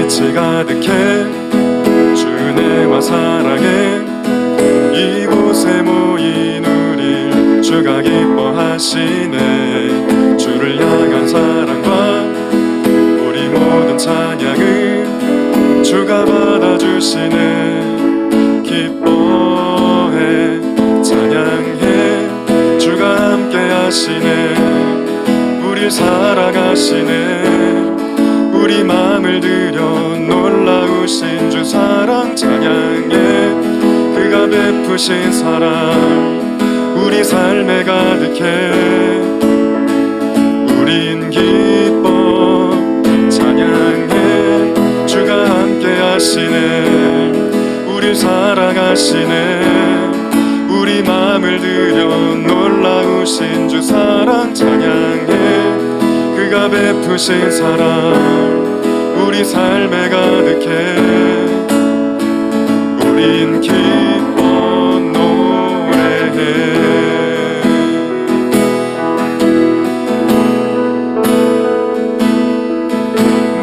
빛이 가득해 주 은혜와 사랑에 이곳에 모인 우릴 주가 기뻐하시네. 주를 향한 사랑과 우리 모든 찬양을 주가 받아주시네. 기뻐해 찬양해 주가 함께 하시네. 우릴 사랑하시네. 우리 맘을 들여 놀라우신 주 사랑 찬양해. 그가 베푸신 사랑 우리 삶에 가득해. 우린 기뻐 찬양해. 주가 함께 하시네. 우릴 사랑하시네. 우리 맘을 들여 놀라우신 주 사랑 찬양해. 그가 베푸신 사랑 우리 삶에 가득해. 우린 기뻐 노래해.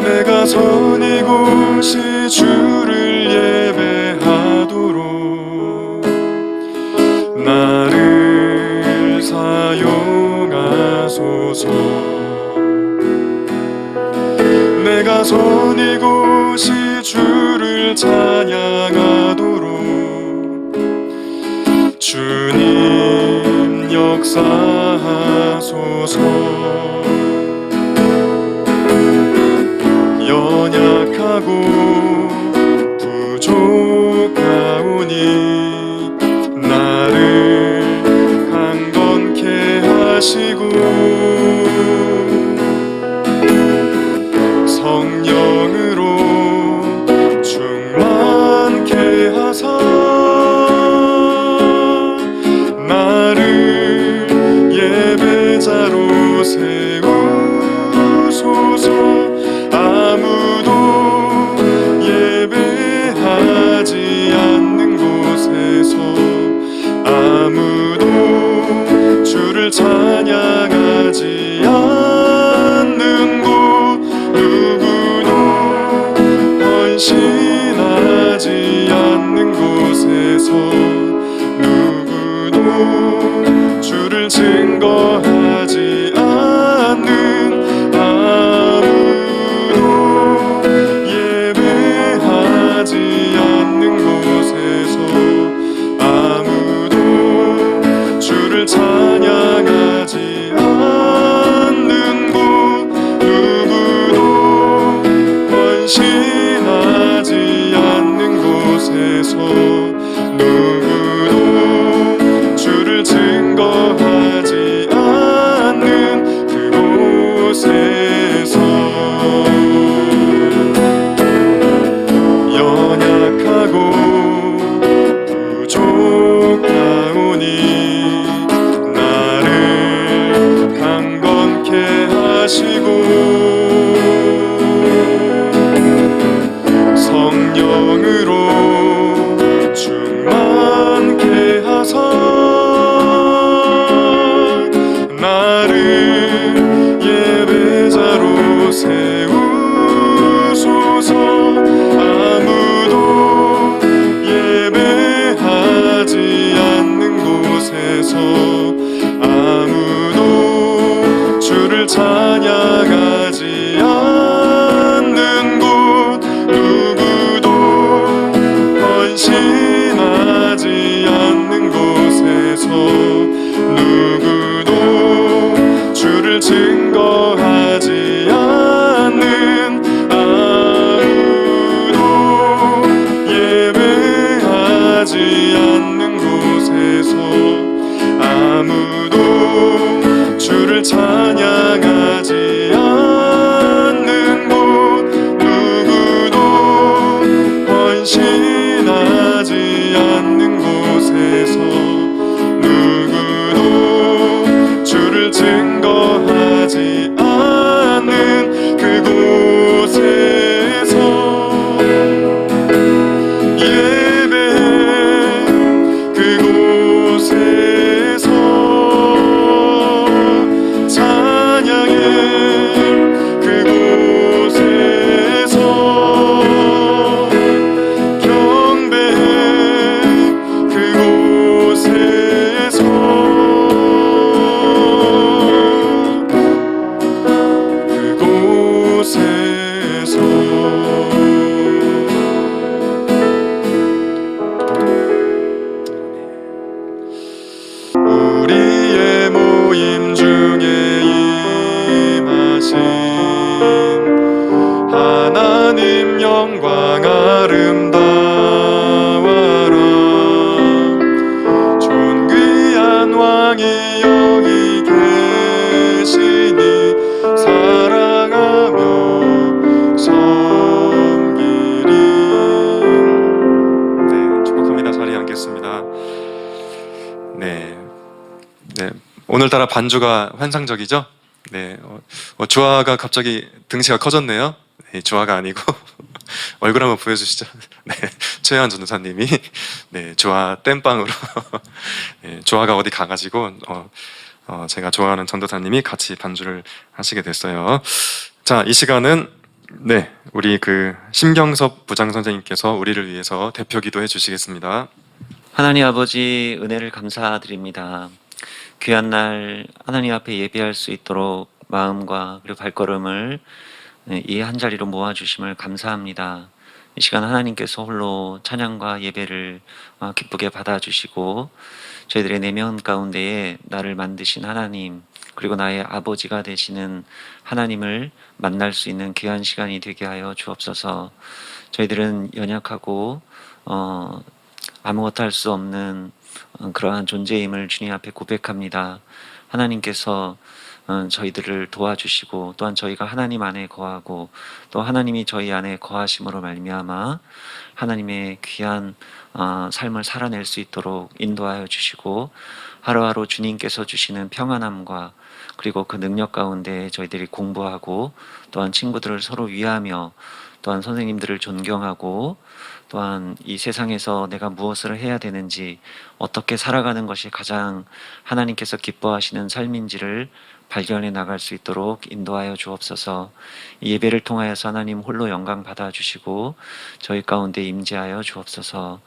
내가 선 이곳이 주를 예배하도록 나를 사용하소서. 내가 선 이곳이 주를 찬양하도록 주님 역사하소서. 연약하고 부족하오니 나를 강건케 하시고 성령으로 충만케 하사 나를 예배자로 세우소서. 아무도 예배하지 않는 곳에서 아무도 주를 찬양하지 않는 곳 누구도 헌신하지 않는 곳에서 누구도 주를 증거하지 않는 아무도 예배하지 않는 곳에서 아무도 주를 찬양하지 않는 곳 누구도 헌신하지 않는 곳에서 누구도 주를 증거하지 않는 우리의 모임 중에 임하신 하나님 영광 아름다워라. 존귀한 왕이 여기 계시니 사랑하며 섬기리. 네, 축복합니다. 자리에 앉겠습니다. 네, 오늘따라 반주가 환상적이죠? 네, 주아가 갑자기 등치가 커졌네요. 네, 주아가 아니고 얼굴 한번 보여주시죠. 네, 최혜환 전도사님이 네, 주아 땜빵으로 네, 주아가 어디 가가지고 제가 좋아하는 전도사님이 같이 반주를 하시게 됐어요. 자, 이 시간은 네, 우리 심경섭 부장 선생님께서 우리를 위해서 대표 기도해 주시겠습니다. 하나님 아버지 은혜를 감사드립니다. 귀한 날 하나님 앞에 예배할 수 있도록 마음과 그리고 발걸음을 이 한자리로 모아주심을 감사합니다. 이 시간 하나님께서 홀로 찬양과 예배를 기쁘게 받아주시고 저희들의 내면 가운데에 나를 만드신 하나님 그리고 나의 아버지가 되시는 하나님을 만날 수 있는 귀한 시간이 되게 하여 주옵소서. 저희들은 연약하고 아무것도 할 수 없는 그러한 존재임을 주님 앞에 고백합니다. 하나님께서 저희들을 도와주시고 또한 저희가 하나님 안에 거하고 또 하나님이 저희 안에 거하심으로 말미암아 하나님의 귀한 삶을 살아낼 수 있도록 인도하여 주시고 하루하루 주님께서 주시는 평안함과 그리고 그 능력 가운데 저희들이 공부하고 또한 친구들을 서로 위하며 또한 선생님들을 존경하고 또한 이 세상에서 내가 무엇을 해야 되는지 어떻게 살아가는 것이 가장 하나님께서 기뻐하시는 삶인지를 발견해 나갈 수 있도록 인도하여 주옵소서. 이 예배를 통하여서 하나님 홀로 영광 받아주시고 저희 가운데 임재하여 주옵소서.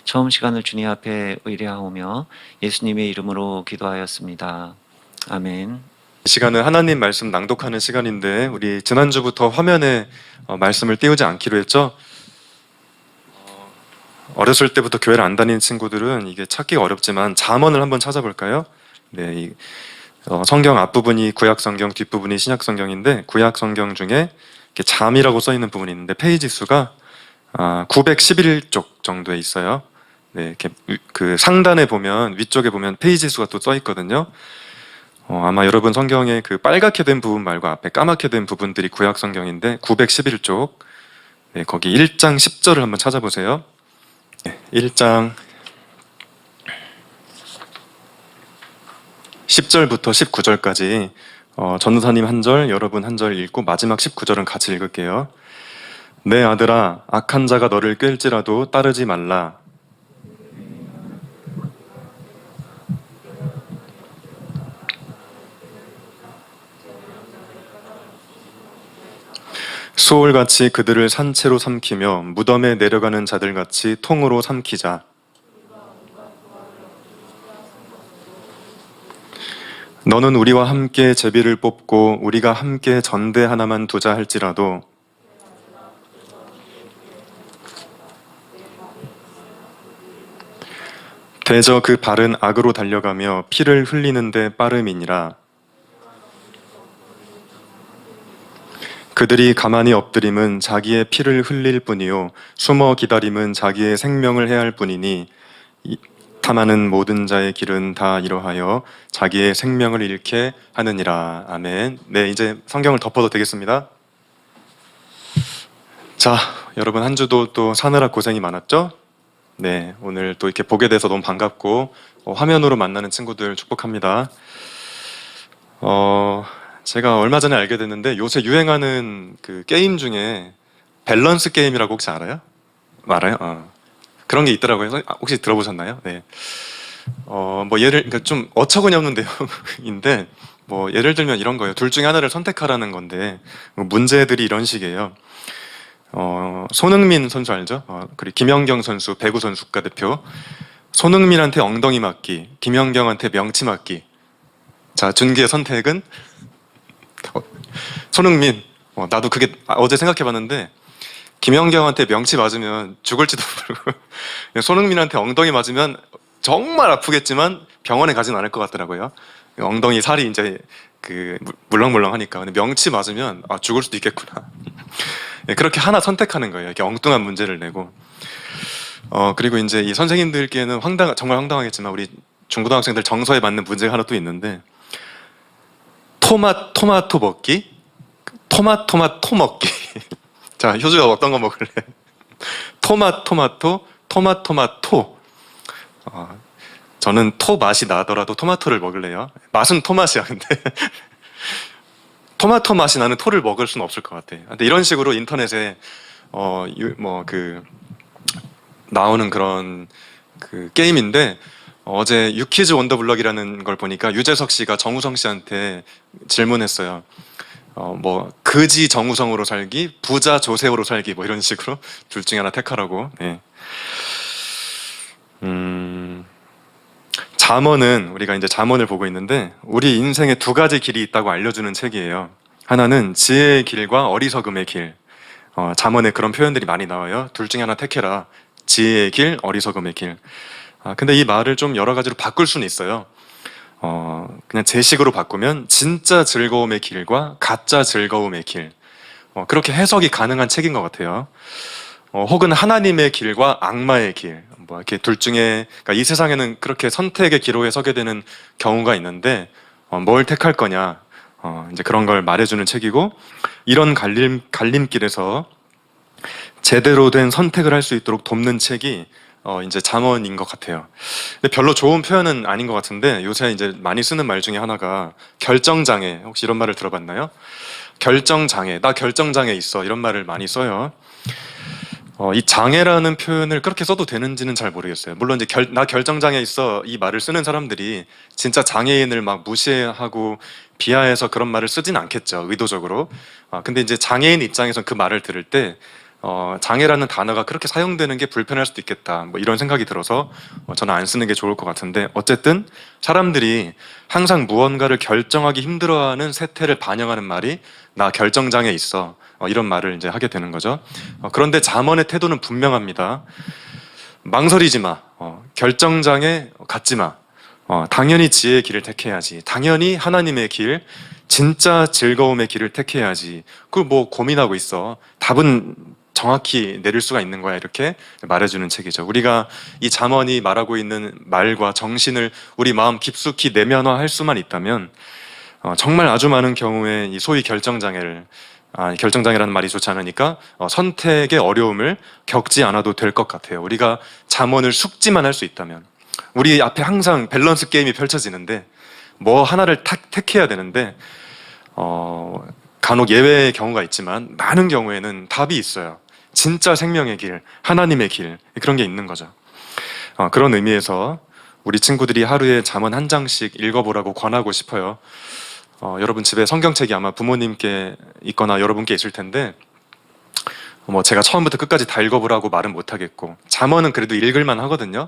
처음 시간을 주님 앞에 의뢰하오며 예수님의 이름으로 기도하였습니다. 아멘. 이 시간은 하나님 말씀 낭독하는 시간인데 우리 지난주부터 화면에 말씀을 띄우지 않기로 했죠? 어렸을 때부터 교회를 안 다니는 친구들은 이게 찾기가 어렵지만 잠언을 한번 찾아볼까요? 네, 성경 앞부분이 구약 성경, 뒷부분이 신약 성경인데 구약 성경 중에 이렇게 잠이라고 써 있는 부분이 있는데 페이지 수가 911쪽 정도에 있어요. 네, 이렇게 상단에 보면 위쪽에 보면 페이지 수가 또 써 있거든요. 아마 여러분 성경에 빨갛게 된 부분 말고 앞에 까맣게 된 부분들이 구약 성경인데 911쪽 네, 거기 1장 10절을 한번 찾아보세요. 1장 10절부터 19절까지 전도사님 한 절, 여러분 한 절 읽고 마지막 19절은 같이 읽을게요. 내 아들아, 악한 자가 너를 꿰일지라도 따르지 말라. 소울같이 그들을 산채로 삼키며 무덤에 내려가는 자들같이 통으로 삼키자. 너는 우리와 함께 제비를 뽑고 우리가 함께 전대 하나만 두자 할지라도 대저 그 발은 악으로 달려가며 피를 흘리는데 빠름이니라. 그들이 가만히 엎드림은 자기의 피를 흘릴 뿐이요 숨어 기다림은 자기의 생명을 해할 뿐이니 탐하는 모든 자의 길은 다 이러하여 자기의 생명을 잃게 하느니라. 아멘. 네, 이제 성경을 덮어도 되겠습니다. 자, 여러분 한 주도 또 사느라 고생이 많았죠? 네, 오늘 또 이렇게 보게 돼서 너무 반갑고 화면으로 만나는 친구들 축복합니다. 제가 얼마 전에 알게 됐는데 요새 유행하는 게임 중에 밸런스 게임이라고 혹시 알아요? 알아요? 그런 게 있더라고요. 혹시 들어보셨나요? 네. 그러니까 좀 어처구니없는 내용인데 예를 들면 이런 거예요. 둘 중에 하나를 선택하라는 건데 문제들이 이런 식이에요. 손흥민 선수 알죠? 그리고 김연경 선수, 배구 선수 국가대표. 손흥민한테 엉덩이 맞기, 김연경한테 명치 맞기. 자, 준기의 선택은 손흥민. 나도 그게 어제 생각해봤는데 김연경한테 명치 맞으면 죽을지도 모르고 손흥민한테 엉덩이 맞으면 정말 아프겠지만 병원에 가진 않을 것 같더라고요. 엉덩이 살이 이제 그 물렁물렁하니까. 근데 명치 맞으면 아, 죽을 수도 있겠구나. 네, 그렇게 하나 선택하는 거예요. 이렇게 엉뚱한 문제를 내고. 그리고 이제 이 선생님들께는 정말 황당하겠지만 우리 중고등학생들 정서에 맞는 문제가 하나 또 있는데, 토마토 먹기, 토마토 먹기. 자, 효주가 어떤 거 먹을래? 토마토. 저는 토 맛이 나더라도 토마토를 먹을래요. 맛은 토맛이야, 근데. 토마토 맛이 나는 토를 먹을 수는 없을 것 같아. 근데 이런 식으로 인터넷에 나오는 그런 그 게임인데, 어제 유키즈 원더블럭이라는 걸 보니까 유재석 씨가 정우성 씨한테 질문했어요. 그지 정우성으로 살기, 부자 조세호로 살기, 뭐 이런 식으로 둘 중에 하나 택하라고. 네. 잠언은, 우리가 이제 잠언을 보고 있는데 우리 인생에 두 가지 길이 있다고 알려주는 책이에요. 하나는 지혜의 길과 어리석음의 길. 잠언에 그런 표현들이 많이 나와요. 둘 중에 하나 택해라. 지혜의 길, 어리석음의 길. 근데 이 말을 좀 여러 가지로 바꿀 수는 있어요. 그냥 제 식으로 바꾸면 진짜 즐거움의 길과 가짜 즐거움의 길. 그렇게 해석이 가능한 책인 것 같아요. 혹은 하나님의 길과 악마의 길. 이렇게 둘 중에, 그러니까 이 세상에는 그렇게 선택의 기로에 서게 되는 경우가 있는데, 뭘 택할 거냐. 이제 그런 걸 말해주는 책이고, 이런 갈림길에서 제대로 된 선택을 할 수 있도록 돕는 책이 이제 잠언인 것 같아요. 근데 별로 좋은 표현은 아닌 것 같은데, 요새 이제 많이 쓰는 말 중에 하나가 결정장애. 혹시 이런 말을 들어봤나요? 결정장애. 나 결정장애 있어. 이런 말을 많이 써요. 이 장애라는 표현을 그렇게 써도 되는지는 잘 모르겠어요. 물론 이제 나 결정장애 있어 이 말을 쓰는 사람들이 진짜 장애인을 막 무시하고 비하해서 그런 말을 쓰진 않겠죠, 의도적으로. 근데 이제 장애인 입장에서 그 말을 들을 때 장애라는 단어가 그렇게 사용되는 게 불편할 수도 있겠다, 뭐 이런 생각이 들어서 저는 안 쓰는 게 좋을 것 같은데, 어쨌든 사람들이 항상 무언가를 결정하기 힘들어하는 세태를 반영하는 말이 나 결정장애 있어, 이런 말을 이제 하게 되는 거죠. 그런데 잠언의 태도는 분명합니다. 망설이지 마. 결정장애 갖지 마. 당연히 지혜의 길을 택해야지. 당연히 하나님의 길, 진짜 즐거움의 길을 택해야지. 그걸 뭐 고민하고 있어. 답은 정확히 내릴 수가 있는 거야. 이렇게 말해주는 책이죠. 우리가 이 잠언이 말하고 있는 말과 정신을 우리 마음 깊숙이 내면화할 수만 있다면 정말 아주 많은 경우에 이 소위 결정장애라는 말이 좋지 않으니까 선택의 어려움을 겪지 않아도 될 것 같아요. 우리가 잠언을 숙지만 할 수 있다면. 우리 앞에 항상 밸런스 게임이 펼쳐지는데 뭐 하나를 택해야 되는데 간혹 예외의 경우가 있지만 많은 경우에는 답이 있어요. 진짜 생명의 길, 하나님의 길, 그런 게 있는 거죠. 그런 의미에서 우리 친구들이 하루에 잠언 한 장씩 읽어보라고 권하고 싶어요. 여러분 집에 성경책이 아마 부모님께 있거나 여러분께 있을 텐데, 제가 처음부터 끝까지 다 읽어보라고 말은 못하겠고, 잠언은 그래도 읽을만 하거든요.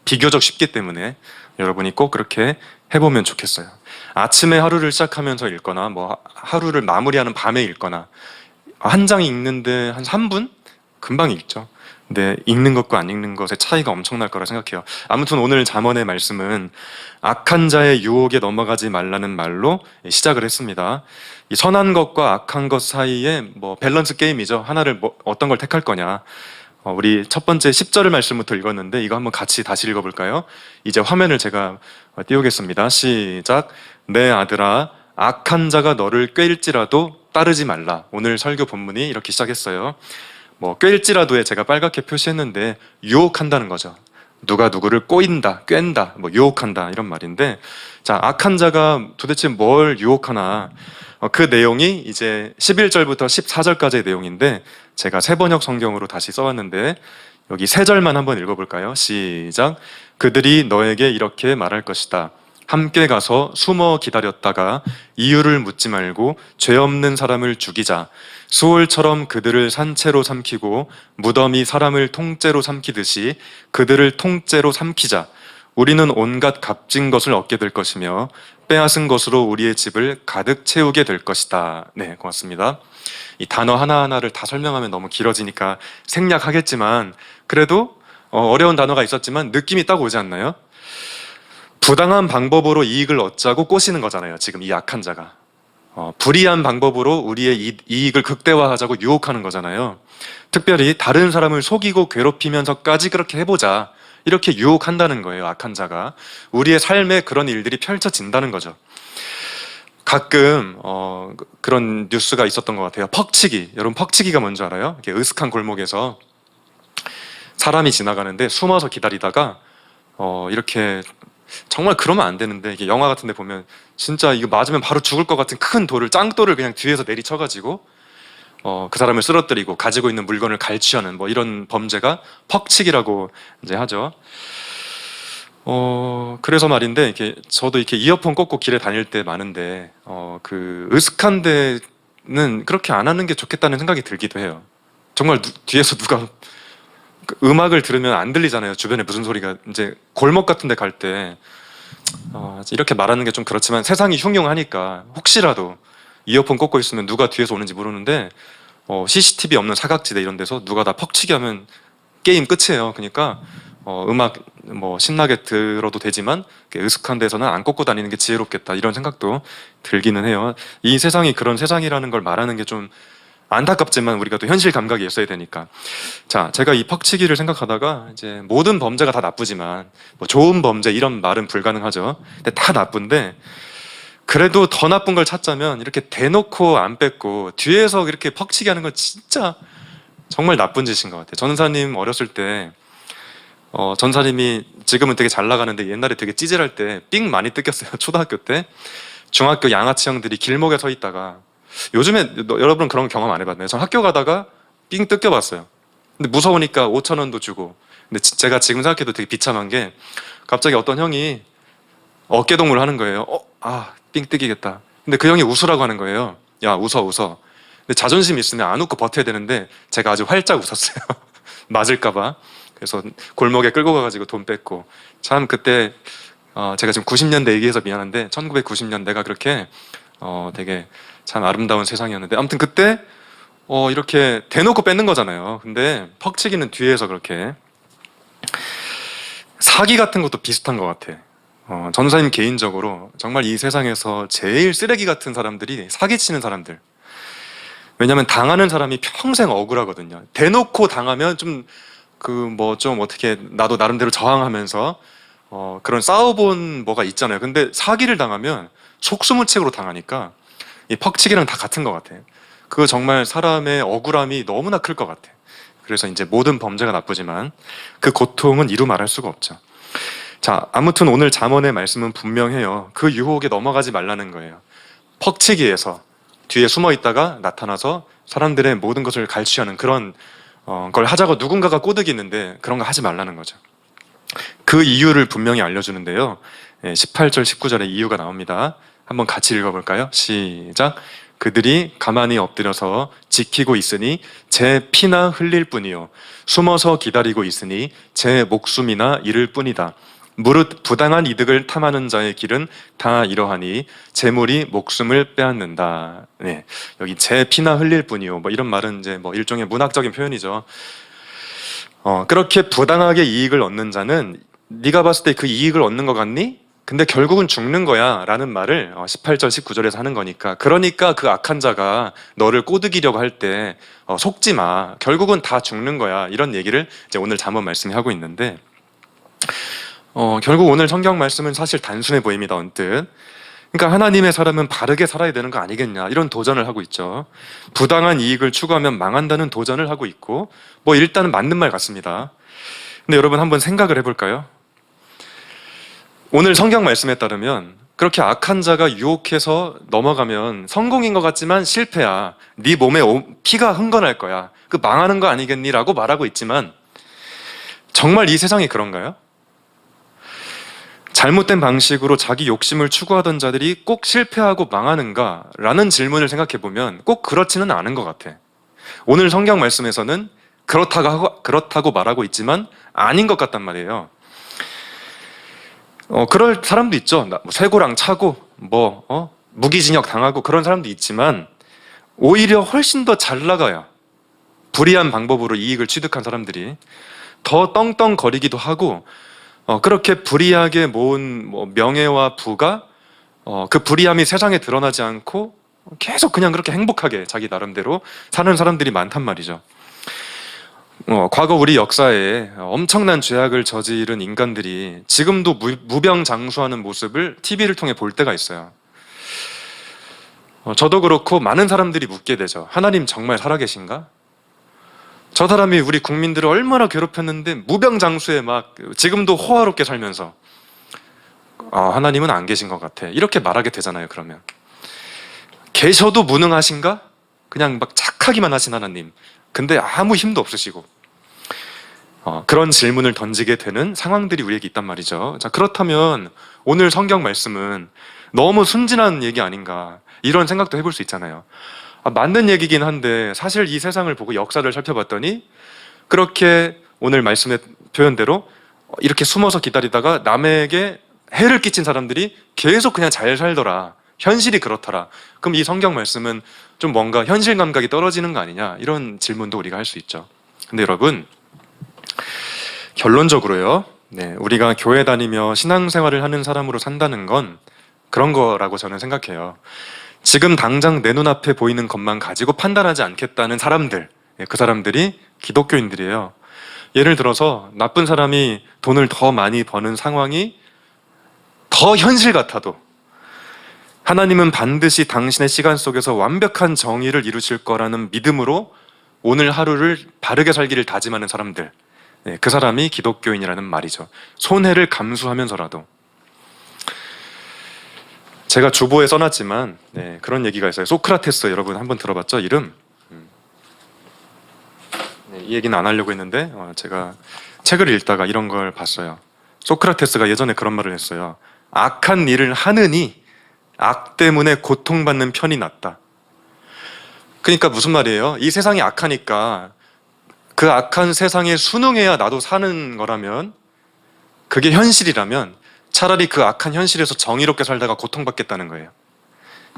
비교적 쉽기 때문에 여러분이 꼭 그렇게 해보면 좋겠어요. 아침에 하루를 시작하면서 읽거나 하루를 마무리하는 밤에 읽거나, 한 장 읽는데 한 3분? 금방 읽죠. 근데 읽는 것과 안 읽는 것의 차이가 엄청날 거라 생각해요. 아무튼 오늘 잠언의 말씀은 악한 자의 유혹에 넘어가지 말라는 말로 시작을 했습니다. 이 선한 것과 악한 것 사이에 밸런스 게임이죠. 하나를 어떤 걸 택할 거냐. 우리 첫 번째 10절의 말씀부터 읽었는데 이거 한번 같이 다시 읽어볼까요? 이제 화면을 제가 띄우겠습니다. 시작. 내 아들아, 악한 자가 너를 꾀일지라도 따르지 말라. 오늘 설교 본문이 이렇게 시작했어요. 꾀일지라도에 제가 빨갛게 표시했는데 유혹한다는 거죠. 누가 누구를 꼬인다, 꿰다, 유혹한다 이런 말인데, 자, 악한 자가 도대체 뭘 유혹하나? 그 내용이 이제 11절부터 14절까지의 내용인데 제가 새번역 성경으로 다시 써왔는데 여기 3절만 한번 읽어볼까요? 시작. 그들이 너에게 이렇게 말할 것이다. 함께 가서 숨어 기다렸다가 이유를 묻지 말고 죄 없는 사람을 죽이자. 수월처럼 그들을 산채로 삼키고 무덤이 사람을 통째로 삼키듯이 그들을 통째로 삼키자. 우리는 온갖 값진 것을 얻게 될 것이며 빼앗은 것으로 우리의 집을 가득 채우게 될 것이다. 네, 고맙습니다. 이 단어 하나하나를 다 설명하면 너무 길어지니까 생략하겠지만 그래도 어려운 단어가 있었지만 느낌이 딱 오지 않나요? 부당한 방법으로 이익을 얻자고 꼬시는 거잖아요. 지금 이 악한 자가. 불이한 방법으로 우리의 이익을 극대화하자고 유혹하는 거잖아요. 특별히 다른 사람을 속이고 괴롭히면서까지 그렇게 해보자. 이렇게 유혹한다는 거예요. 악한 자가. 우리의 삶에 그런 일들이 펼쳐진다는 거죠. 가끔 그런 뉴스가 있었던 것 같아요. 퍽치기. 여러분 퍽치기가 뭔지 알아요? 이렇게 으슥한 골목에서 사람이 지나가는데 숨어서 기다리다가 이렇게 정말 그러면 안 되는데 이게 영화 같은 데 보면 진짜 이거 맞으면 바로 죽을 것 같은 큰 돌을 짱돌을 그냥 뒤에서 내리쳐가지고 그 사람을 쓰러뜨리고 가지고 있는 물건을 갈취하는 뭐 이런 범죄가 퍽치기라고 이제 하죠. 그래서 말인데 이렇게 저도 이렇게 이어폰 꽂고 길에 다닐 때 많은데 그 으슥한 데는 그렇게 안 하는 게 좋겠다는 생각이 들기도 해요. 정말 뒤에서 누가 그 음악을 들으면 안 들리잖아요. 주변에 무슨 소리가 이제 골목 같은 데 갈 때 이렇게 말하는 게 좀 그렇지만 세상이 흉흉하니까 혹시라도 이어폰 꽂고 있으면 누가 뒤에서 오는지 모르는데 CCTV 없는 사각지대 이런 데서 누가 다 퍽치기 하면 게임 끝이에요. 그러니까 음악 뭐 신나게 들어도 되지만 으슥한 데서는 안 꽂고 다니는 게 지혜롭겠다 이런 생각도 들기는 해요. 이 세상이 그런 세상이라는 걸 말하는 게 좀 안타깝지만 우리가 또 현실 감각이 있어야 되니까. 자, 제가 이 퍽치기를 생각하다가 이제 모든 범죄가 다 나쁘지만 뭐 좋은 범죄 이런 말은 불가능하죠. 근데 다 나쁜데 그래도 더 나쁜 걸 찾자면 이렇게 대놓고 안 뺏고 뒤에서 이렇게 퍽치기 하는 건 진짜 정말 나쁜 짓인 것 같아요. 전사님 어렸을 때 전사님이 지금은 되게 잘 나가는데 옛날에 되게 찌질할 때 삥 많이 뜯겼어요. 초등학교 때 중학교 양아치 형들이 길목에 서 있다가 요즘에 여러분은 그런 경험 안 해봤나요? 전 학교 가다가 삥 뜯겨봤어요. 근데 무서우니까 5,000원도 주고. 근데 제가 지금 생각해도 되게 비참한 게 갑자기 어떤 형이 어깨동무를 하는 거예요. 삥 뜯기겠다. 근데 그 형이 웃으라고 하는 거예요. 야, 웃어. 근데 자존심 있으면 안 웃고 버텨야 되는데 제가 아주 활짝 웃었어요. 맞을까봐. 그래서 골목에 끌고 가가지고 돈 뺐고. 참 그때 제가 지금 90년대 얘기해서 미안한데 1990년대가 그렇게 되게 참 아름다운 세상이었는데 아무튼 그때 이렇게 대놓고 뺏는 거잖아요. 근데 퍽치기는 뒤에서 그렇게 사기 같은 것도 비슷한 것 같아. 전사님 개인적으로 정말 이 세상에서 제일 쓰레기 같은 사람들이 사기치는 사람들. 왜냐하면 당하는 사람이 평생 억울하거든요. 대놓고 당하면 좀 어떻게 나도 나름대로 저항하면서 그런 싸워본 뭐가 있잖아요. 근데 사기를 당하면 속수무책으로 당하니까 이 퍽치기랑 다 같은 것 같아요. 그거 정말 사람의 억울함이 너무나 클 것 같아요. 그래서 이제 모든 범죄가 나쁘지만 그 고통은 이루 말할 수가 없죠. 자, 아무튼 오늘 잠언의 말씀은 분명해요. 그 유혹에 넘어가지 말라는 거예요. 퍽치기에서 뒤에 숨어 있다가 나타나서 사람들의 모든 것을 갈취하는 그런 걸 하자고 누군가가 꼬드기는데 그런 거 하지 말라는 거죠. 그 이유를 분명히 알려주는데요. 18절, 19절에 이유가 나옵니다. 한번 같이 읽어볼까요? 시작. 그들이 가만히 엎드려서 지키고 있으니 제 피나 흘릴 뿐이요. 숨어서 기다리고 있으니 제 목숨이나 잃을 뿐이다. 무릇 부당한 이득을 탐하는 자의 길은 다 이러하니 재물이 목숨을 빼앗는다. 네, 여기 제 피나 흘릴 뿐이요. 뭐 이런 말은 이제 뭐 일종의 문학적인 표현이죠. 그렇게 부당하게 이익을 얻는 자는 네가 봤을 때 그 이익을 얻는 것 같니? 근데 결국은 죽는 거야 라는 말을 18절 19절에서 하는 거니까 그러니까 그 악한 자가 너를 꼬드기려고 할 때 속지 마. 결국은 다 죽는 거야. 이런 얘기를 이제 오늘 잠언 말씀이 하고 있는데 결국 오늘 성경 말씀은 사실 단순해 보입니다. 언뜻. 그러니까 하나님의 사람은 바르게 살아야 되는 거 아니겠냐 이런 도전을 하고 있죠. 부당한 이익을 추구하면 망한다는 도전을 하고 있고 뭐 일단은 맞는 말 같습니다. 근데 여러분 한번 생각을 해볼까요? 오늘 성경 말씀에 따르면 그렇게 악한 자가 유혹해서 넘어가면 성공인 것 같지만 실패야. 네 몸에 피가 흥건할 거야. 그 망하는 거 아니겠니? 라고 말하고 있지만 정말 이 세상이 그런가요? 잘못된 방식으로 자기 욕심을 추구하던 자들이 꼭 실패하고 망하는가? 라는 질문을 생각해 보면 꼭 그렇지는 않은 것 같아. 오늘 성경 말씀에서는 그렇다고 말하고 있지만 아닌 것 같단 말이에요. 그럴 사람도 있죠. 쇠고랑 차고 무기징역 당하고 그런 사람도 있지만 오히려 훨씬 더 잘 나가야 불이한 방법으로 이익을 취득한 사람들이 더 떵떵거리기도 하고 그렇게 불이하게 모은 명예와 부가 그 불이함이 세상에 드러나지 않고 계속 그냥 그렇게 행복하게 자기 나름대로 사는 사람들이 많단 말이죠. 과거 우리 역사에 엄청난 죄악을 저지른 인간들이 지금도 무병장수하는 모습을 TV를 통해 볼 때가 있어요. 저도 그렇고 많은 사람들이 묻게 되죠. 하나님 정말 살아계신가? 저 사람이 우리 국민들을 얼마나 괴롭혔는데 무병장수에 막 지금도 호화롭게 살면서 하나님은 안 계신 것 같아. 이렇게 말하게 되잖아요. 그러면 계셔도 무능하신가? 그냥 막 착하기만 하신 하나님. 근데 아무 힘도 없으시고 그런 질문을 던지게 되는 상황들이 우리에게 있단 말이죠. 자, 그렇다면 오늘 성경 말씀은 너무 순진한 얘기 아닌가 이런 생각도 해볼 수 있잖아요. 맞는 얘기긴 한데 사실 이 세상을 보고 역사를 살펴봤더니 그렇게 오늘 말씀의 표현대로 이렇게 숨어서 기다리다가 남에게 해를 끼친 사람들이 계속 그냥 잘 살더라. 현실이 그렇더라. 그럼 이 성경 말씀은 좀 뭔가 현실 감각이 떨어지는 거 아니냐 이런 질문도 우리가 할 수 있죠. 근데 여러분 결론적으로요, 우리가 교회 다니며 신앙생활을 하는 사람으로 산다는 건 그런 거라고 저는 생각해요. 지금 당장 내 눈앞에 보이는 것만 가지고 판단하지 않겠다는 사람들, 그 사람들이 기독교인들이에요. 예를 들어서 나쁜 사람이 돈을 더 많이 버는 상황이 더 현실 같아도 하나님은 반드시 당신의 시간 속에서 완벽한 정의를 이루실 거라는 믿음으로 오늘 하루를 바르게 살기를 다짐하는 사람들, 그 사람이 기독교인이라는 말이죠. 손해를 감수하면서라도. 제가 주보에 써놨지만 그런 얘기가 있어요. 소크라테스 여러분 한번 들어봤죠? 이름? 이 얘기는 안 하려고 했는데 제가 책을 읽다가 이런 걸 봤어요. 소크라테스가 예전에 그런 말을 했어요. 악한 일을 하느니 악 때문에 고통받는 편이 낫다. 그러니까 무슨 말이에요? 이 세상이 악하니까 그 악한 세상에 순응해야 나도 사는 거라면, 그게 현실이라면 차라리 그 악한 현실에서 정의롭게 살다가 고통받겠다는 거예요.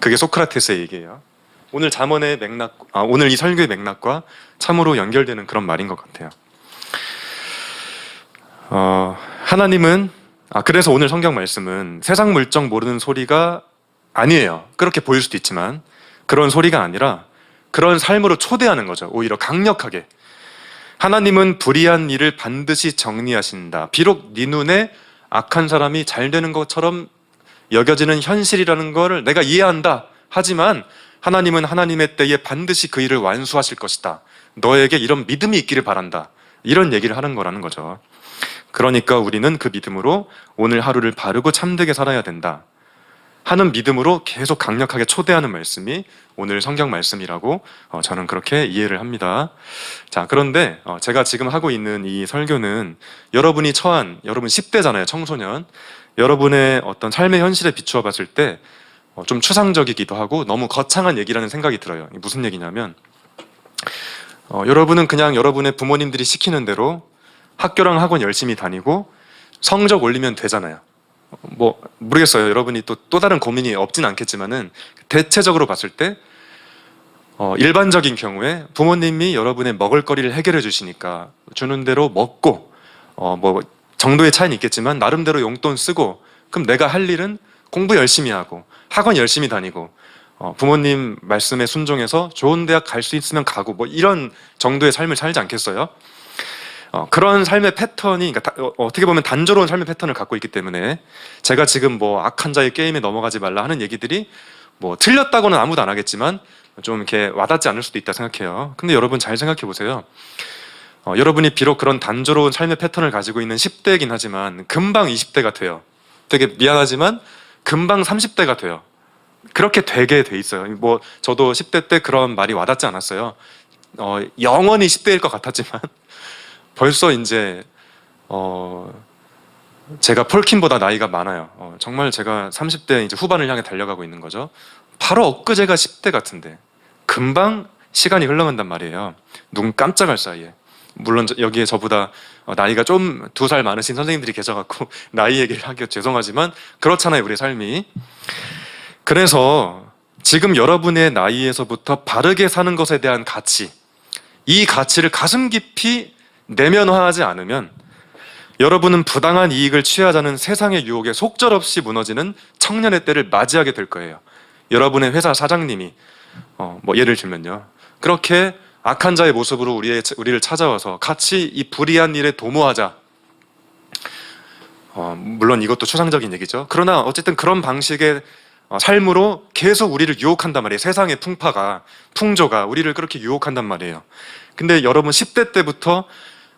그게 소크라테스의 얘기예요. 오늘 잠언의 맥락, 오늘 이 설교의 맥락과 참으로 연결되는 그런 말인 것 같아요. 하나님은 그래서 오늘 성경 말씀은 세상 물정 모르는 소리가 아니에요. 그렇게 보일 수도 있지만 그런 소리가 아니라 그런 삶으로 초대하는 거죠. 오히려 강력하게. 하나님은 불의한 일을 반드시 정리하신다. 비록 네 눈에 악한 사람이 잘 되는 것처럼 여겨지는 현실이라는 걸 내가 이해한다. 하지만 하나님은 하나님의 때에 반드시 그 일을 완수하실 것이다. 너에게 이런 믿음이 있기를 바란다. 이런 얘기를 하는 거라는 거죠. 그러니까 우리는 그 믿음으로 오늘 하루를 바르고 참되게 살아야 된다 하는 믿음으로 계속 강력하게 초대하는 말씀이 오늘 성경 말씀이라고 저는 그렇게 이해를 합니다. 자, 그런데 제가 지금 하고 있는 이 설교는 여러분이 처한, 여러분 10대잖아요, 청소년. 여러분의 어떤 삶의 현실에 비추어 봤을 때 좀 추상적이기도 하고 너무 거창한 얘기라는 생각이 들어요. 무슨 얘기냐면 여러분은 그냥 여러분의 부모님들이 시키는 대로 학교랑 학원 열심히 다니고 성적 올리면 되잖아요. 모르겠어요. 여러분이 또 다른 고민이 없진 않겠지만은 대체적으로 봤을 때 일반적인 경우에 부모님이 여러분의 먹을거리를 해결해 주시니까 주는 대로 먹고 정도의 차이는 있겠지만 나름대로 용돈 쓰고, 그럼 내가 할 일은 공부 열심히 하고 학원 열심히 다니고 부모님 말씀에 순종해서 좋은 대학 갈 수 있으면 가고 이런 정도의 삶을 살지 않겠어요? 그런 삶의 패턴이, 그러니까 어떻게 보면 단조로운 삶의 패턴을 갖고 있기 때문에 제가 지금 악한 자의 게임에 넘어가지 말라 하는 얘기들이 틀렸다고는 아무도 안 하겠지만 좀 이렇게 와닿지 않을 수도 있다 생각해요. 근데 여러분 잘 생각해 보세요. 여러분이 비록 그런 단조로운 삶의 패턴을 가지고 있는 10대이긴 하지만 금방 20대가 돼요. 되게 미안하지만 금방 30대가 돼요. 그렇게 되게 돼 있어요. 저도 10대 때 그런 말이 와닿지 않았어요. 영원히 10대일 것 같았지만 벌써 이제 제가 폴킨보다 나이가 많아요. 정말 제가 30대 이제 후반을 향해 달려가고 있는 거죠. 바로 엊그제가 10대 같은데 금방 시간이 흘러간단 말이에요. 눈 깜짝할 사이에. 물론 여기에 저보다 나이가 좀 2살 많으신 선생님들이 계셔갖고 나이 얘기를 하기가 죄송하지만 그렇잖아요, 우리 삶이. 그래서 지금 여러분의 나이에서부터 바르게 사는 것에 대한 가치, 이 가치를 가슴 깊이 내면화하지 않으면 여러분은 부당한 이익을 취하자는 세상의 유혹에 속절없이 무너지는 청년의 때를 맞이하게 될 거예요. 여러분의 회사 사장님이 뭐 예를 들면요, 그렇게 악한 자의 모습으로 우리를 찾아와서 같이 이 불의한 일에 도모하자. 물론 이것도 추상적인 얘기죠. 그러나 어쨌든 그런 방식의 삶으로 계속 우리를 유혹한단 말이에요. 세상의 풍조가 우리를 그렇게 유혹한단 말이에요. 근데 여러분 10대 때부터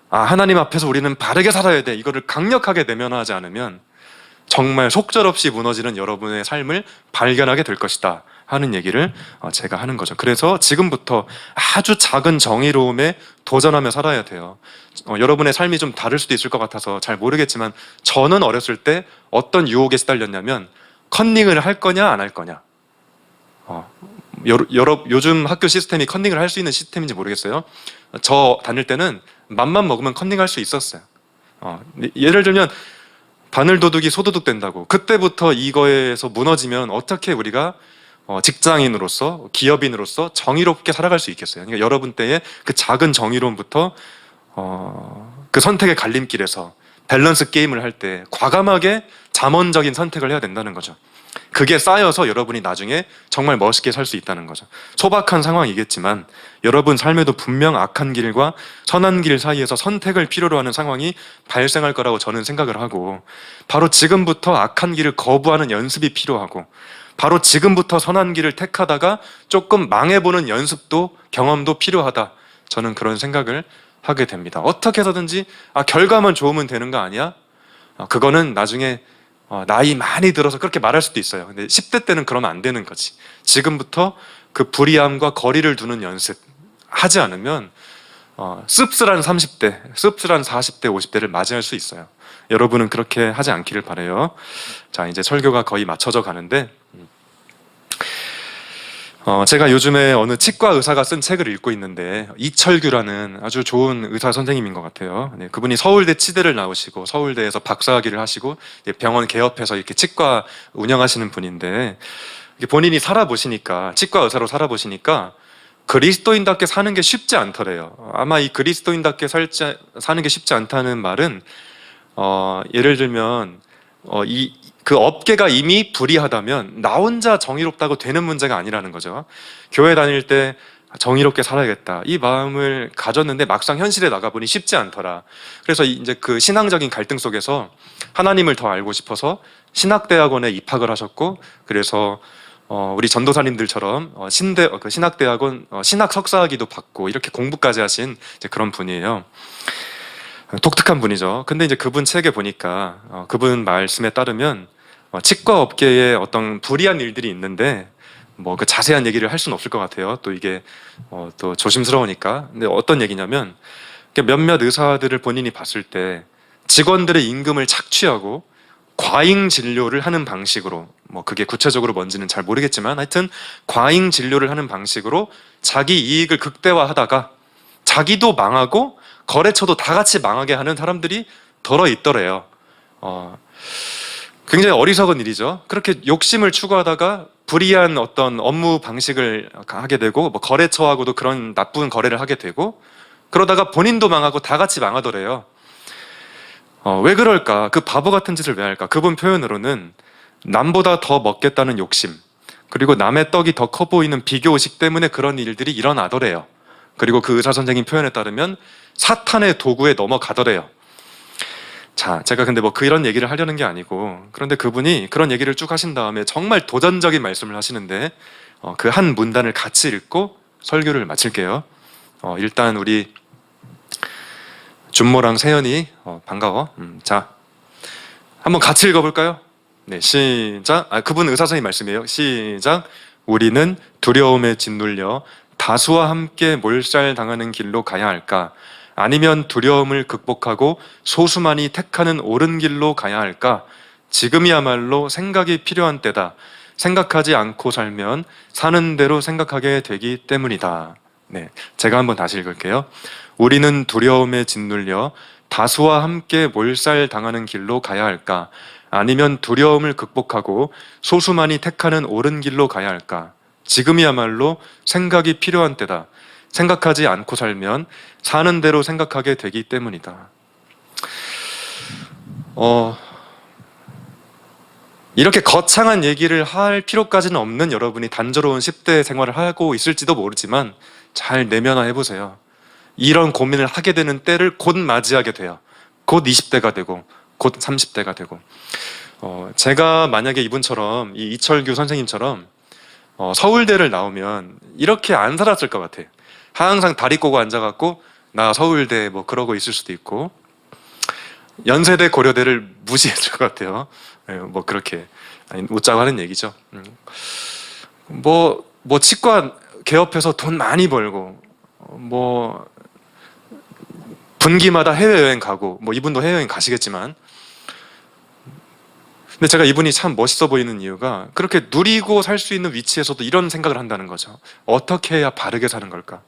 하나님 앞에서 우리는 바르게 살아야 돼, 이거를 강력하게 내면화하지 않으면 정말 속절없이 무너지는 여러분의 삶을 발견하게 될 것이다 하는 얘기를 제가 하는 거죠. 그래서 지금부터 아주 작은 정의로움에 도전하며 살아야 돼요. 여러분의 삶이 좀 다를 수도 있을 것 같아서 잘 모르겠지만, 저는 어렸을 때 어떤 유혹에 시달렸냐면, 컨닝을 할 거냐 안 할 거냐. 요즘 학교 시스템이 컨닝을 할 수 있는 시스템인지 모르겠어요. 저 다닐 때는 맘만 먹으면 컨닝할 수 있었어요. 예를 들면 바늘도둑이 소도둑 된다고, 그때부터 이거에서 무너지면 어떻게 우리가 직장인으로서, 기업인으로서 정의롭게 살아갈 수 있겠어요. 그러니까 여러분 때의 그 작은 정의로움부터 그 선택의 갈림길에서 밸런스 게임을 할 때 과감하게 잠언적인 선택을 해야 된다는 거죠. 그게 쌓여서 여러분이 나중에 정말 멋있게 살 수 있다는 거죠. 소박한 상황이겠지만 여러분 삶에도 분명 악한 길과 선한 길 사이에서 선택을 필요로 하는 상황이 발생할 거라고 저는 생각을 하고, 바로 지금부터 악한 길을 거부하는 연습이 필요하고, 바로 지금부터 선한 길을 택하다가 조금 망해보는 연습도, 경험도 필요하다, 저는 그런 생각을 하게 됩니다. 어떻게 해서든지 결과만 좋으면 되는 거 아니야? 그거는 나중에 나이 많이 들어서 그렇게 말할 수도 있어요. 근데 10대 때는 그러면 안 되는 거지. 지금부터 그 불의함과 거리를 두는 연습 하지 않으면 씁쓸한 30대, 씁쓸한 40대, 50대를 맞이할 수 있어요. 여러분은 그렇게 하지 않기를 바라요. 자, 이제 설교가 거의 맞춰져 가는데, 제가 요즘에 어느 치과 의사가 쓴 책을 읽고 있는데, 이철규라는 아주 좋은 의사 선생님인 것 같아요. 네, 그분이 서울대 치대를 나오시고 서울대에서 박사학위를 하시고 병원 개업해서 이렇게 치과 운영하시는 분인데, 본인이 살아보시니까, 치과 의사로 살아보시니까 그리스도인답게 사는 게 쉽지 않더래요. 아마 이 그리스도인답게 사는 게 쉽지 않다는 말은 예를 들면 그 업계가 이미 불의하다면 나 혼자 정의롭다고 되는 문제가 아니라는 거죠. 교회 다닐 때 정의롭게 살아야겠다, 이 마음을 가졌는데 막상 현실에 나가보니 쉽지 않더라. 그래서 이제 그 신앙적인 갈등 속에서 하나님을 더 알고 싶어서 신학대학원에 입학을 하셨고, 그래서 우리 전도사님들처럼 신학대학원 신학 석사학위도 받고 이렇게 공부까지 하신 이제 그런 분이에요. 독특한 분이죠. 근데 이제 그분 책에 보니까 그분 말씀에 따르면 치과 업계에 어떤 불이한 일들이 있는데, 뭐 그 자세한 얘기를 할 수는 없을 것 같아요. 또 이게 또 조심스러우니까. 근데 어떤 얘기냐면, 몇몇 의사들을 본인이 봤을 때 직원들의 임금을 착취하고 과잉 진료를 하는 방식으로, 뭐 그게 구체적으로 뭔지는 잘 모르겠지만 하여튼 과잉 진료를 하는 방식으로 자기 이익을 극대화하다가 자기도 망하고 거래처도 다 같이 망하게 하는 사람들이 덜어 있더래요. 굉장히 어리석은 일이죠. 그렇게 욕심을 추구하다가 불이한 어떤 업무 방식을 하게 되고, 뭐 거래처하고도 그런 나쁜 거래를 하게 되고, 그러다가 본인도 망하고 다 같이 망하더래요. 왜 그럴까? 그 바보 같은 짓을 왜 할까? 그분 표현으로는 남보다 더 먹겠다는 욕심, 그리고 남의 떡이 더 커 보이는 비교의식 때문에 그런 일들이 일어나더래요. 그리고 그 의사 선생님 표현에 따르면 사탄의 도구에 넘어가더래요. 자, 제가 근데 뭐 이런 얘기를 하려는 게 아니고, 그런데 그분이 그런 얘기를 쭉 하신 다음에 정말 도전적인 말씀을 하시는데, 그 한 문단을 같이 읽고 설교를 마칠게요. 일단 우리 준모랑 세연이 반가워. 자, 한번 같이 읽어볼까요? 네, 시작. 그분 의사 선생님 말씀이에요. 시작. 우리는 두려움에 짓눌려 다수와 함께 몰살당하는 길로 가야 할까? 아니면 두려움을 극복하고 소수만이 택하는 옳은 길로 가야 할까? 지금이야말로 생각이 필요한 때다. 생각하지 않고 살면 사는 대로 생각하게 되기 때문이다. 네, 제가 한번 다시 읽을게요. 우리는 두려움에 짓눌려 다수와 함께 몰살당하는 길로 가야 할까? 아니면 두려움을 극복하고 소수만이 택하는 옳은 길로 가야 할까? 지금이야말로 생각이 필요한 때다. 생각하지 않고 살면 사는 대로 생각하게 되기 때문이다. 이렇게 거창한 얘기를 할 필요까지는 없는 여러분이 단조로운 10대 생활을 하고 있을지도 모르지만 잘 내면화 해보세요. 이런 고민을 하게 되는 때를 곧 맞이하게 돼요. 곧 20대가 되고 곧 30대가 되고. 제가 만약에 이분처럼 이 이철규 선생님처럼 서울대를 나오면 이렇게 안 살았을 것 같아요. 항상 다리 꼬고 앉아갖고 나 서울대 뭐 그러고 있을 수도 있고 연세대 고려대를 무시했을 것 같아요. 뭐 그렇게 웃자고 하는 얘기죠. 뭐 치과 개업해서 돈 많이 벌고 뭐 분기마다 해외여행 가고 뭐 이분도 해외여행 가시겠지만 근데 제가 이분이 참 멋있어 보이는 이유가 그렇게 누리고 살 수 있는 위치에서도 이런 생각을 한다는 거죠. 어떻게 해야 바르게 사는 걸까?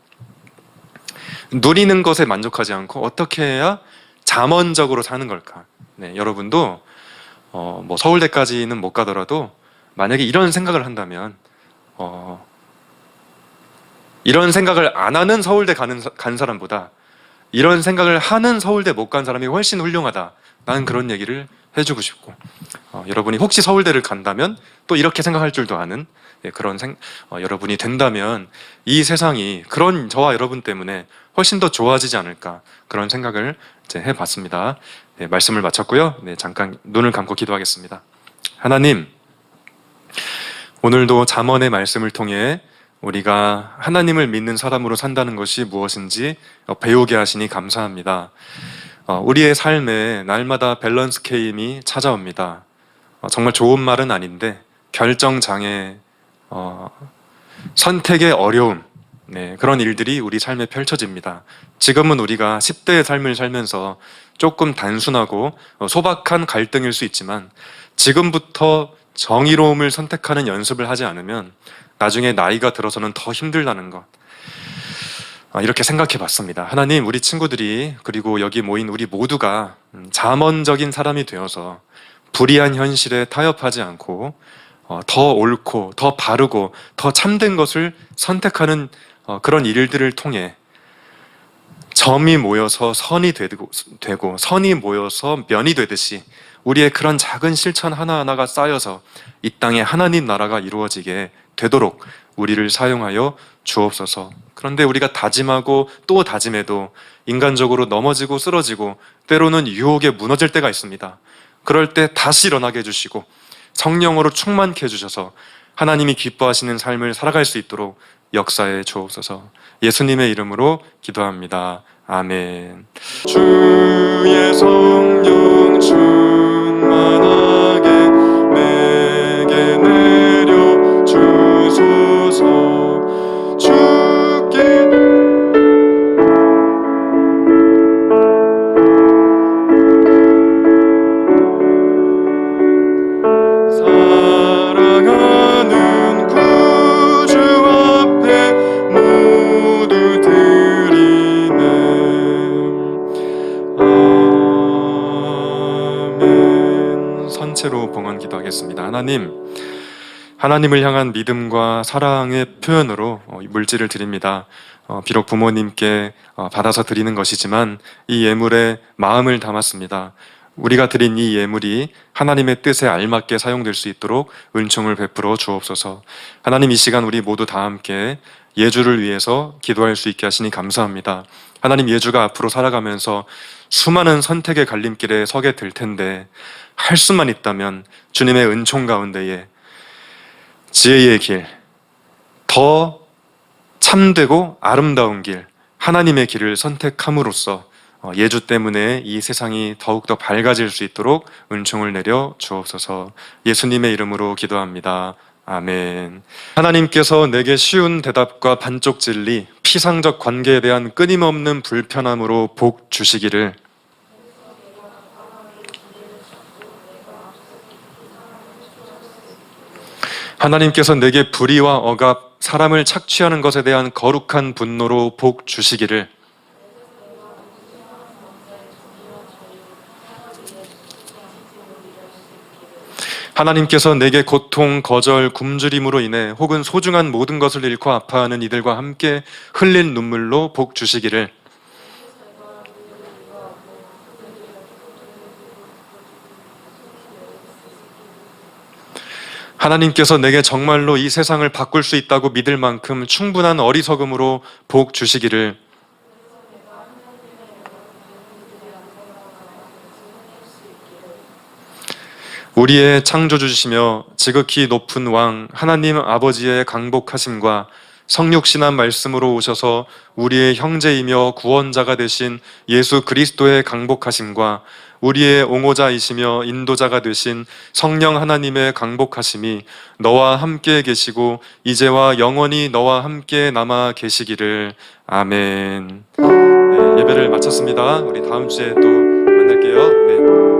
누리는 것에 만족하지 않고 어떻게 해야 잠언적으로 사는 걸까? 네, 여러분도 뭐 서울대까지는 못 가더라도 만약에 이런 생각을 한다면 이런 생각을 안 하는 서울대 간 사람보다 이런 생각을 하는 서울대 못 간 사람이 훨씬 훌륭하다. 나는 그런 얘기를 해주고 싶고 여러분이 혹시 서울대를 간다면 또 이렇게 생각할 줄도 아는 그런 여러분이 된다면 이 세상이 그런 저와 여러분 때문에 훨씬 더 좋아지지 않을까 그런 생각을 이제 해봤습니다. 네, 말씀을 마쳤고요. 네, 잠깐 눈을 감고 기도하겠습니다. 하나님, 오늘도 잠언의 말씀을 통해 우리가 하나님을 믿는 사람으로 산다는 것이 무엇인지 배우게 하시니 감사합니다. 우리의 삶에 날마다 밸런스 게임이 찾아옵니다. 정말 좋은 말은 아닌데 결정장애, 선택의 어려움, 네, 그런 일들이 우리 삶에 펼쳐집니다. 지금은 우리가 10대의 삶을 살면서 조금 단순하고 소박한 갈등일 수 있지만 지금부터 정의로움을 선택하는 연습을 하지 않으면 나중에 나이가 들어서는 더 힘들다는 것, 이렇게 생각해 봤습니다. 하나님, 우리 친구들이 그리고 여기 모인 우리 모두가 잠언적인 사람이 되어서 불의한 현실에 타협하지 않고 더 옳고 더 바르고 더 참된 것을 선택하는 그런 일들을 통해 점이 모여서 선이 되고 선이 모여서 면이 되듯이 우리의 그런 작은 실천 하나하나가 쌓여서 이 땅에 하나님 나라가 이루어지게 되도록 우리를 사용하여 주옵소서. 그런데 우리가 다짐하고 또 다짐해도 인간적으로 넘어지고 쓰러지고 때로는 유혹에 무너질 때가 있습니다. 그럴 때 다시 일어나게 해주시고 성령으로 충만케 해주셔서 하나님이 기뻐하시는 삶을 살아갈 수 있도록 역사해 주옵소서. 예수님의 이름으로 기도합니다. 아멘. 주의 성령 충만하게 내게 내려 주소서. 주께 사랑하는 구주 앞에 모두 드리네. 아멘. 선체로 봉헌 기도하겠습니다. 하나님을 향한 믿음과 사랑의 표현으로 물질을 드립니다. 비록 부모님께 받아서 드리는 것이지만 이 예물에 마음을 담았습니다. 우리가 드린 이 예물이 하나님의 뜻에 알맞게 사용될 수 있도록 은총을 베풀어 주옵소서. 하나님, 이 시간 우리 모두 다 함께 예주를 위해서 기도할 수 있게 하시니 감사합니다. 하나님, 예주가 앞으로 살아가면서 수많은 선택의 갈림길에 서게 될 텐데 할 수만 있다면 주님의 은총 가운데에 지혜의 길, 더 참되고 아름다운 길, 하나님의 길을 선택함으로써 예주 때문에 이 세상이 더욱더 밝아질 수 있도록 은총을 내려 주옵소서. 예수님의 이름으로 기도합니다. 아멘. 하나님께서 내게 쉬운 대답과 반쪽 진리, 피상적 관계에 대한 끊임없는 불편함으로 복 주시기를. 하나님께서 내게 불의와 억압, 사람을 착취하는 것에 대한 거룩한 분노로 복 주시기를. 하나님께서 내게 고통, 거절, 굶주림으로 인해 혹은 소중한 모든 것을 잃고 아파하는 이들과 함께 흘린 눈물로 복 주시기를. 하나님께서 내게 정말로 이 세상을 바꿀 수 있다고 믿을 만큼 충분한 어리석음으로 복 주시기를. 우리의 창조주시며 지극히 높은 왕 하나님 아버지의 강복하심과 성육신한 말씀으로 오셔서 우리의 형제이며 구원자가 되신 예수 그리스도의 강복하심과 우리의 옹호자이시며 인도자가 되신 성령 하나님의 강복하심이 너와 함께 계시고 이제와 영원히 너와 함께 남아 계시기를. 아멘. 네, 예배를 마쳤습니다. 우리 다음 주에 또 만날게요. 네.